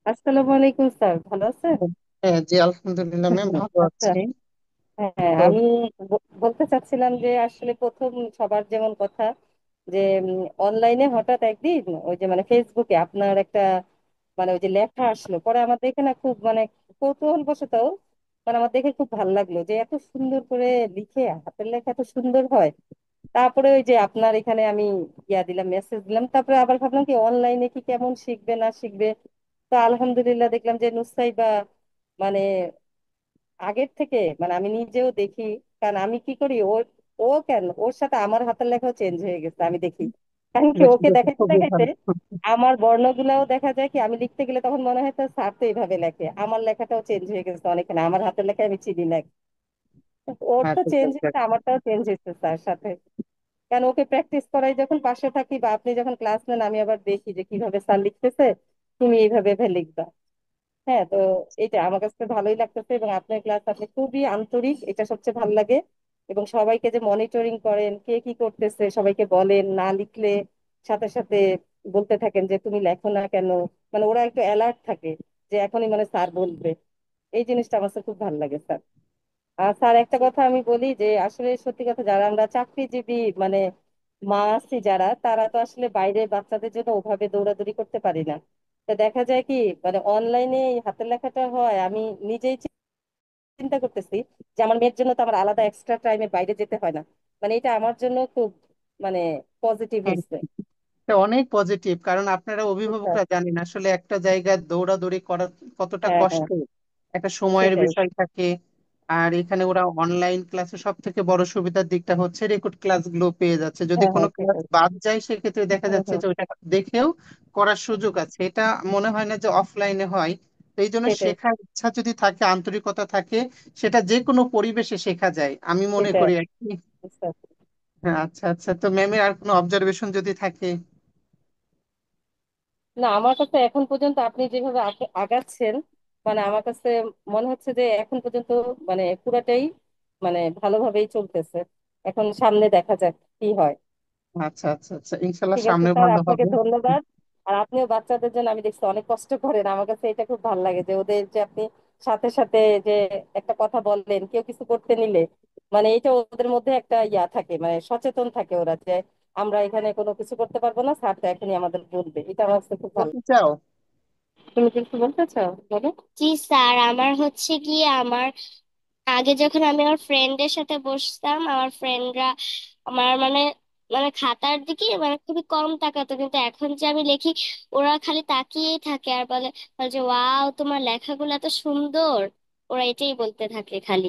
আসসালামু আলাইকুম স্যার, ভালো আছেন? হ্যাঁ, জি আলহামদুলিল্লাহ ম্যাম ভালো আচ্ছা। আছি। হ্যাঁ, তো আমি বলতে চাচ্ছিলাম যে আসলে প্রথম সবার যেমন কথা যে অনলাইনে হঠাৎ একদিন ওই যে মানে ফেসবুকে আপনার একটা মানে ওই যে লেখা আসলো, পরে আমার দেখে না খুব মানে কৌতূহল বশত মানে আমার দেখে খুব ভালো লাগলো যে এত সুন্দর করে লিখে, হাতের লেখা এত সুন্দর হয়। তারপরে ওই যে আপনার এখানে আমি দিলাম, মেসেজ দিলাম, তারপরে আবার ভাবলাম কি অনলাইনে কি কেমন শিখবে না শিখবে। তো আলহামদুলিল্লাহ দেখলাম যে নুসাইবা মানে আগের থেকে মানে আমি নিজেও দেখি, কারণ আমি কি করি ও কেন ওর সাথে আমার হাতের লেখাও চেঞ্জ হয়ে গেছে আমি দেখি। কারণ কি বেশ, ওকে বেশ, দেখাইতে খুবই দেখাইতে ভালো। আমার বর্ণগুলাও দেখা যায় কি আমি লিখতে গেলে তখন মনে হয় তো স্যার তো এইভাবে লেখে, আমার লেখাটাও চেঞ্জ হয়ে গেছে অনেকখানে, আমার হাতের লেখা আমি চিনি না। ওর তো আচ্ছা, চেঞ্জ আচ্ছা, হয়েছে, আচ্ছা। আমারটাও চেঞ্জ হয়েছে তার সাথে। কারণ ওকে প্র্যাকটিস করাই যখন পাশে থাকি বা আপনি যখন ক্লাস নেন, আমি আবার দেখি যে কিভাবে স্যার লিখতেছে, তুমি এইভাবে এভাবে লিখবা। হ্যাঁ, তো এটা আমার কাছে ভালোই লাগতেছে এবং আপনার ক্লাস আপনি খুবই আন্তরিক, এটা সবচেয়ে ভালো লাগে। এবং সবাইকে যে মনিটরিং করেন কে কি করতেছে সবাইকে বলেন, না লিখলে সাথে সাথে বলতে থাকেন যে তুমি লেখো না কেন। মানে ওরা একটু অ্যালার্ট থাকে যে এখনই মানে স্যার বলবে। এই জিনিসটা আমার কাছে খুব ভালো লাগে স্যার। আর স্যার একটা কথা আমি বলি যে আসলে সত্যি কথা, যারা আমরা চাকরিজীবী মানে মা আছি যারা, তারা তো আসলে বাইরে বাচ্চাদের জন্য ওভাবে দৌড়াদৌড়ি করতে পারি না। তো দেখা যায় কি মানে অনলাইনে হাতের লেখাটা হয়, আমি নিজেই চিন্তা করতেছি যে আমার মেয়ের জন্য তো আমার আলাদা এক্সট্রা টাইমে বাইরে যেতে হয় না। মানে এটা আমার জন্য খুব মানে পজিটিভ হ্যাঁ, হয়েছে। এটা অনেক পজিটিভ, কারণ আপনারা আচ্ছা। অভিভাবকরা জানেন আসলে একটা জায়গায় দৌড়াদৌড়ি করা কতটা হ্যাঁ, হ্যাঁ, কষ্ট। একটা সময়ের সেটাই। বিষয় থাকে। আর এখানে ওরা অনলাইন ক্লাসে সব থেকে বড় সুবিধার দিকটা হচ্ছে রেকর্ড ক্লাস গুলো পেয়ে যাচ্ছে, যদি হ্যাঁ, কোনো হ্যাঁ, ক্লাস সেটাই। বাদ যায় সেক্ষেত্রে দেখা হুম, যাচ্ছে হুম। যে ওইটা দেখেও করার সুযোগ আছে। এটা মনে হয় না যে অফলাইনে হয়। তো এই জন্য সেটাই। শেখার ইচ্ছা যদি থাকে, আন্তরিকতা থাকে, সেটা যে কোনো পরিবেশে শেখা যায় আমি মনে সেটাই। করি আর কি। আচ্ছা। হ্যাঁ, আচ্ছা, আচ্ছা, তো ম্যামের আর কোনো অবজারভেশন যদি থাকে। না, আমার কাছে এখন পর্যন্ত আপনি যেভাবে আগাচ্ছেন মানে আমার কাছে মনে হচ্ছে যে এখন পর্যন্ত মানে পুরাটাই মানে ভালোভাবেই চলতেছে। এখন সামনে দেখা যাক কি হয়। আচ্ছা, আচ্ছা, আচ্ছা, ইনশাল্লাহ ঠিক আছে সামনে স্যার, ভালো আপনাকে হবে। ধন্যবাদ। আর আপনিও বাচ্চাদের জন্য আমি দেখছি অনেক কষ্ট করেন, আমার কাছে এটা খুব ভালো লাগে যে ওদের যে আপনি সাথে সাথে যে একটা কথা বললেন, কেউ কিছু করতে নিলে মানে এটা ওদের মধ্যে একটা থাকে, মানে সচেতন থাকে ওরা যে আমরা এখানে কোনো কিছু করতে পারবো না, স্যার তো এখনই আমাদের বলবে। এটা আমার কাছে খুব ভালো। বলতে চাও? তুমি কিছু বলতে চাও, বলো। জি স্যার, আমার হচ্ছে গিয়ে আমার আগে যখন আমি আমার ফ্রেন্ডের সাথে বসতাম, আমার ফ্রেন্ডরা আমার মানে মানে খাতার দিকে মানে খুবই কম তাকাতো, কিন্তু এখন যে আমি লিখি ওরা খালি তাকিয়েই থাকে আর বলে বলে যে ওয়াও তোমার লেখাগুলো এত সুন্দর। ওরা এটাই বলতে থাকে খালি।